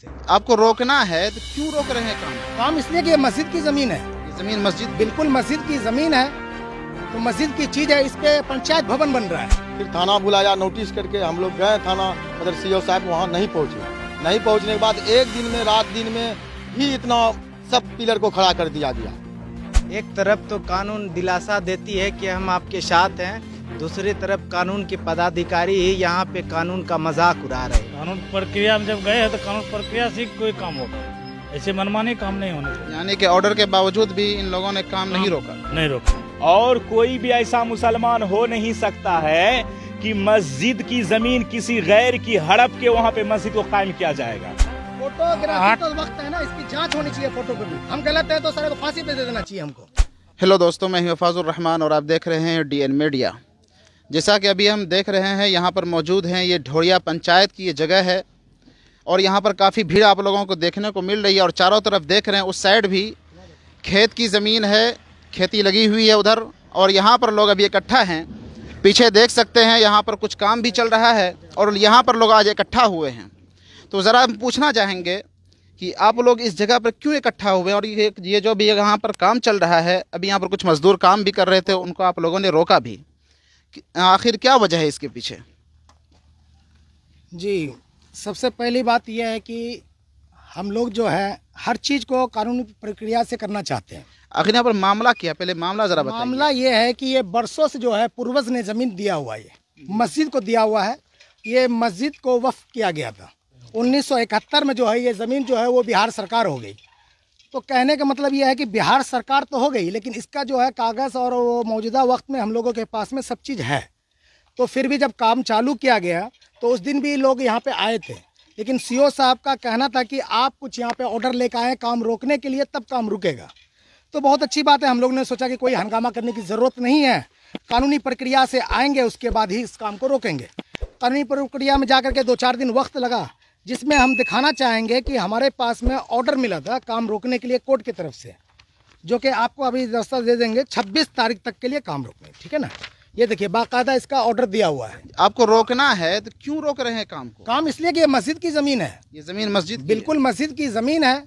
थे। आपको रोकना है तो क्यों रोक रहे हैं काम इसलिए कि ये मस्जिद की जमीन है। ये जमीन मस्जिद बिल्कुल मस्जिद की जमीन है, तो मस्जिद की चीज है, इस पे पंचायत भवन बन रहा है। फिर थाना बुलाया, नोटिस करके हम लोग गए थाना, मगर सीओ साहब वहाँ नहीं पहुँचे। नहीं पहुँचने के बाद एक दिन में, रात दिन में भी इतना सब पिलर को खड़ा कर दिया गया। एक तरफ तो कानून दिलासा देती है कि हम आपके साथ हैं, दूसरी तरफ कानून के पदाधिकारी ही यहाँ पे कानून का मजाक उड़ा रहे हैं। कानून प्रक्रिया में जब गए हैं तो कानून प्रक्रिया से कोई काम होगा, ऐसे मनमानी काम नहीं होने चाहिए। यानी कि ऑर्डर के बावजूद भी इन लोगों ने काम नहीं रोका। और कोई भी ऐसा मुसलमान हो नहीं सकता है कि मस्जिद की जमीन किसी गैर की हड़प के वहाँ पे मस्जिद को कायम किया जाएगा। फोटोग्राफी तो वक्त है ना, इसकी जांच होनी चाहिए। फोटो को भी हम गलत है तो सारे को फांसी पे दे देना चाहिए हमको। हेलो दोस्तों, मैं हूं फाजुर रहमान और आप देख रहे हैं डीएन मीडिया। जैसा कि अभी हम देख रहे हैं, यहाँ पर मौजूद हैं, ये ढोड़िया पंचायत की ये जगह है और यहाँ पर काफ़ी भीड़ आप लोगों को देखने को मिल रही है। और चारों तरफ देख रहे हैं, उस साइड भी खेत की ज़मीन है, खेती लगी हुई है उधर, और यहाँ पर लोग अभी इकट्ठा हैं। पीछे देख सकते हैं यहाँ पर कुछ काम भी चल रहा है और यहाँ पर लोग आज इकट्ठा हुए हैं। तो ज़रा हम पूछना चाहेंगे कि आप लोग इस जगह पर क्यों इकट्ठा हुए हैं और ये जो भी यहाँ पर काम चल रहा है, अभी यहाँ पर कुछ मज़दूर काम भी कर रहे थे, उनको आप लोगों ने रोका भी, आखिर क्या वजह है इसके पीछे? जी, सबसे पहली बात यह है कि हम लोग जो है हर चीज़ को कानूनी प्रक्रिया से करना चाहते हैं। आखिर यहाँ पर मामला क्या, पहले मामला ज़रा बताइए। मामला ये है कि ये बरसों से जो है पूर्वज ने ज़मीन दिया हुआ है, ये मस्जिद को दिया हुआ है। ये मस्जिद को वक्फ किया गया था 1971 में। जो है ये ज़मीन जो है वो बिहार सरकार हो गई। तो कहने का मतलब ये है कि बिहार सरकार तो हो गई, लेकिन इसका जो है कागज़ और वो मौजूदा वक्त में हम लोगों के पास में सब चीज़ है। तो फिर भी जब काम चालू किया गया तो उस दिन भी लोग यहाँ पे आए थे, लेकिन सीओ साहब का कहना था कि आप कुछ यहाँ पे ऑर्डर लेकर आए काम रोकने के लिए, तब काम रुकेगा। तो बहुत अच्छी बात है, हम लोग ने सोचा कि कोई हंगामा करने की ज़रूरत नहीं है, कानूनी प्रक्रिया से आएंगे, उसके बाद ही इस काम को रोकेंगे। कानूनी प्रक्रिया में जाकर के 2-4 दिन वक्त लगा, जिसमें हम दिखाना चाहेंगे कि हमारे पास में ऑर्डर मिला था काम रोकने के लिए कोर्ट की तरफ से, जो कि आपको अभी दस्तावेज दे देंगे 26 तारीख तक के लिए काम रोकने, ठीक है ना। ये देखिए बाकायदा इसका ऑर्डर दिया हुआ है। आपको रोकना है तो क्यों रोक रहे हैं काम को? काम इसलिए कि ये मस्जिद की ज़मीन है। ये ज़मीन मस्जिद बिल्कुल मस्जिद की ज़मीन है,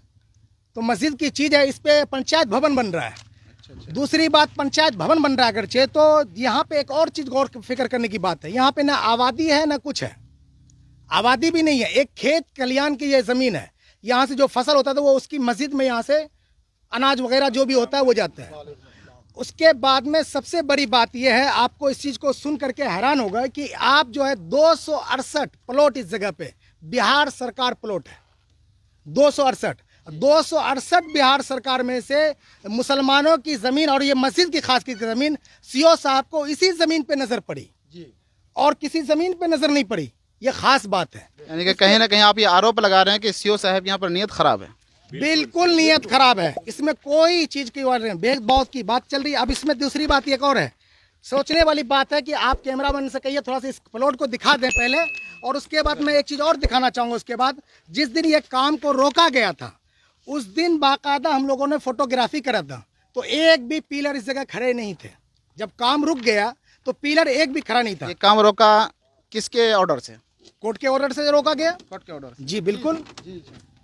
तो मस्जिद की चीज़ है, इस पे पंचायत भवन बन रहा है। अच्छा। दूसरी बात, पंचायत भवन बन रहा है अगरचे, तो यहाँ पे एक और चीज़ गौर फिक्र करने की बात है। यहाँ पे ना आबादी है ना कुछ है, आबादी भी नहीं है। एक खेत कल्याण की ये ज़मीन है, यहाँ से जो फसल होता था वो उसकी मस्जिद में, यहाँ से अनाज वगैरह जो भी होता है वो जाता है। उसके बाद में सबसे बड़ी बात यह है, आपको इस चीज़ को सुन करके हैरान होगा कि आप जो है 268 प्लॉट इस जगह पे बिहार सरकार प्लॉट है। 268 बिहार सरकार में से मुसलमानों की ज़मीन और ये मस्जिद की खास की ज़मीन सीओ साहब को इसी ज़मीन पे नज़र पड़ी जी, और किसी ज़मीन पे नज़र नहीं पड़ी। ये खास बात है। यानी कि कहीं ना कहीं आप ये आरोप लगा रहे हैं कि सीओ साहब यहाँ पर नीयत खराब है। बिल्कुल नीयत खराब है, इसमें कोई चीज़ की बात नहीं, भेदभाव की बात चल रही है। अब इसमें दूसरी बात एक और है, सोचने वाली बात है कि आप कैमरामैन से कहिए थोड़ा सा इस प्लॉट को दिखा दें पहले, और उसके बाद मैं एक चीज़ और दिखाना चाहूँगा। उसके बाद जिस दिन ये काम को रोका गया था उस दिन बाकायदा हम लोगों ने फोटोग्राफी करा था, तो एक भी पिलर इस जगह खड़े नहीं थे। जब काम रुक गया तो पिलर एक भी खड़ा नहीं था। ये काम रोका किसके ऑर्डर से? कोर्ट के ऑर्डर से रोका गया। कोर्ट के ऑर्डर? जी बिल्कुल,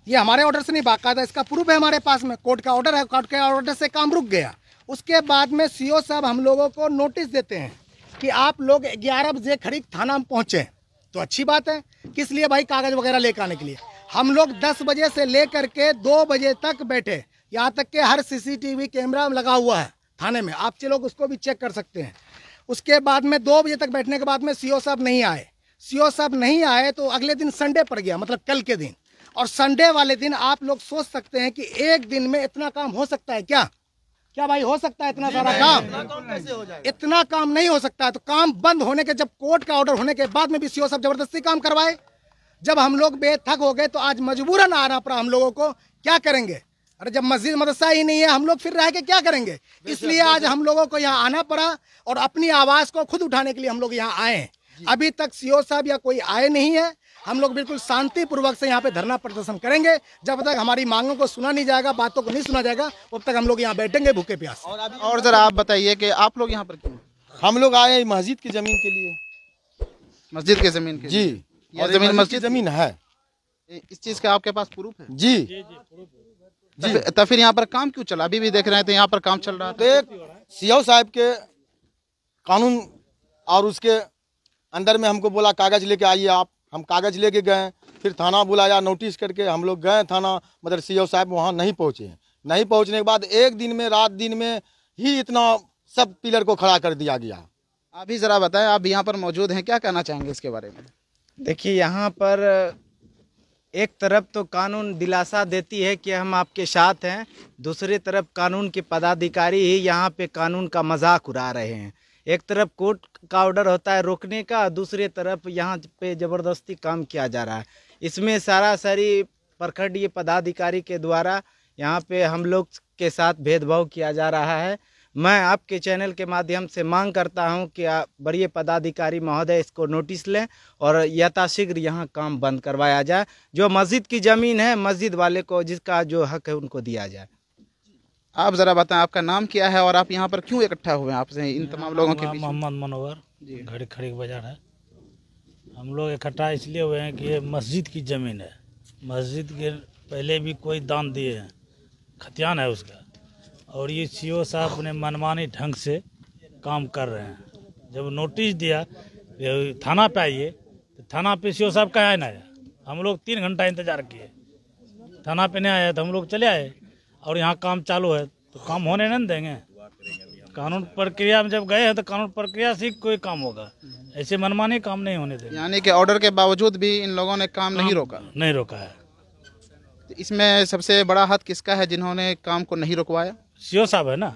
ये हमारे ऑर्डर से नहीं, बाकायदा इसका प्रूफ है हमारे पास में। कोर्ट का ऑर्डर है, कोर्ट के ऑर्डर से काम रुक गया। उसके बाद में सीओ साहब हम लोगों को नोटिस देते हैं कि आप लोग 11 बजे खरीक थाना में पहुँचे। तो अच्छी बात है, किस लिए भाई? कागज़ वगैरह लेकर आने के लिए। हम लोग 10 बजे से लेकर के 2 बजे तक बैठे, यहाँ तक कि हर CCTV कैमरा लगा हुआ है थाने में, आप लोग उसको भी चेक कर सकते हैं। उसके बाद में 2 बजे तक बैठने के बाद में सीओ साहब नहीं आए। सीओ साहब नहीं आए तो अगले दिन संडे पड़ गया, मतलब कल के दिन। और संडे वाले दिन आप लोग सोच सकते हैं कि एक दिन में इतना काम हो सकता है क्या? क्या भाई हो सकता है इतना सारा काम? इतना काम नहीं हो सकता है। तो काम बंद होने के, जब कोर्ट का ऑर्डर होने के बाद में भी सीओ साहब जबरदस्ती काम करवाए। जब हम लोग बेथक हो गए तो आज मजबूरन आना पड़ा हम लोगों को। क्या करेंगे? अरे जब मस्जिद मदरसा ही नहीं है, हम लोग फिर रह के क्या करेंगे? इसलिए आज हम लोगों को यहाँ आना पड़ा और अपनी आवाज़ को खुद उठाने के लिए हम लोग यहाँ आए हैं। अभी तक सीओ साहब या कोई आए नहीं है। हम लोग बिल्कुल शांतिपूर्वक से यहाँ पे धरना प्रदर्शन करेंगे। जब तक हमारी मांगों को सुना नहीं जाएगा, बातों को नहीं सुना जाएगा, तब तक हम लोग यहाँ बैठेंगे भूखे प्यास। और जरा आप बताइए कि आप लोग यहाँ पर क्यों? हम लोग आए हैं मस्जिद की ज़मीन के लिए। मस्जिद की ज़मीन के? जी, ये ज़मीन मस्जिद ज़मीन है। इस चीज़ का आपके पास प्रूफ है? जी तो फिर यहाँ पर काम क्यों चला? अभी भी देख रहे हैं तो यहाँ पर काम चल रहा तो था। एक सीओ साहब के कानून और उसके अंदर में हमको बोला कागज़ लेके आइए आप। हम कागज़ लेके गए, फिर थाना बुलाया, नोटिस करके हम लोग गए थाना, मगर सीओ साहब वहाँ नहीं पहुँचे। नहीं पहुँचने के बाद एक दिन में, रात दिन में ही इतना सब पिलर को खड़ा कर दिया गया। आप ही ज़रा बताएं, आप यहाँ पर मौजूद हैं, क्या कहना चाहेंगे इसके बारे में? देखिए, यहाँ पर एक तरफ तो कानून दिलासा देती है कि हम आपके साथ हैं, दूसरी तरफ कानून के पदाधिकारी ही यहाँ पे कानून का मजाक उड़ा रहे हैं। एक तरफ कोर्ट का ऑर्डर होता है रोकने का, दूसरी तरफ यहाँ पे ज़बरदस्ती काम किया जा रहा है। इसमें सरासरी प्रखंडीय पदाधिकारी के द्वारा यहाँ पे हम लोग के साथ भेदभाव किया जा रहा है। मैं आपके चैनल के माध्यम से मांग करता हूं कि बड़े पदाधिकारी महोदय इसको नोटिस लें और यथाशीघ्र यहाँ काम बंद करवाया जाए। जो मस्जिद की ज़मीन है, मस्जिद वाले को जिसका जो हक है उनको दिया जाए। आप ज़रा बताएं, आपका नाम क्या है और आप यहाँ पर क्यों इकट्ठा हुए हैं? आपसे इन तमाम लोगों के बीच में। मोहम्मद मनोवर, घड़ी खड़ी बाजार है। हम लोग इकट्ठा इसलिए हुए हैं कि ये मस्जिद की ज़मीन है। मस्जिद के पहले भी कोई दान दिए हैं, खतियान है उसका, और ये सीओ साहब अपने मनमानी ढंग से काम कर रहे हैं। जब नोटिस दिया थाना पे आइए, तो थाना पे सीओ साहब कहाँ ना आया। हम लोग 3 घंटा इंतजार किए, थाना पे नहीं आया तो हम लोग चले आए, और यहाँ काम चालू है तो काम होने नहीं देंगे। कानून प्रक्रिया में जब गए हैं तो कानून प्रक्रिया से कोई काम होगा, ऐसे मनमानी काम नहीं होने देंगे। यानी कि ऑर्डर के बावजूद भी इन लोगों ने काम नहीं रोका? नहीं रोका है। तो इसमें सबसे बड़ा हाथ किसका है जिन्होंने काम को नहीं रुकवाया? सीओ साहब है ना।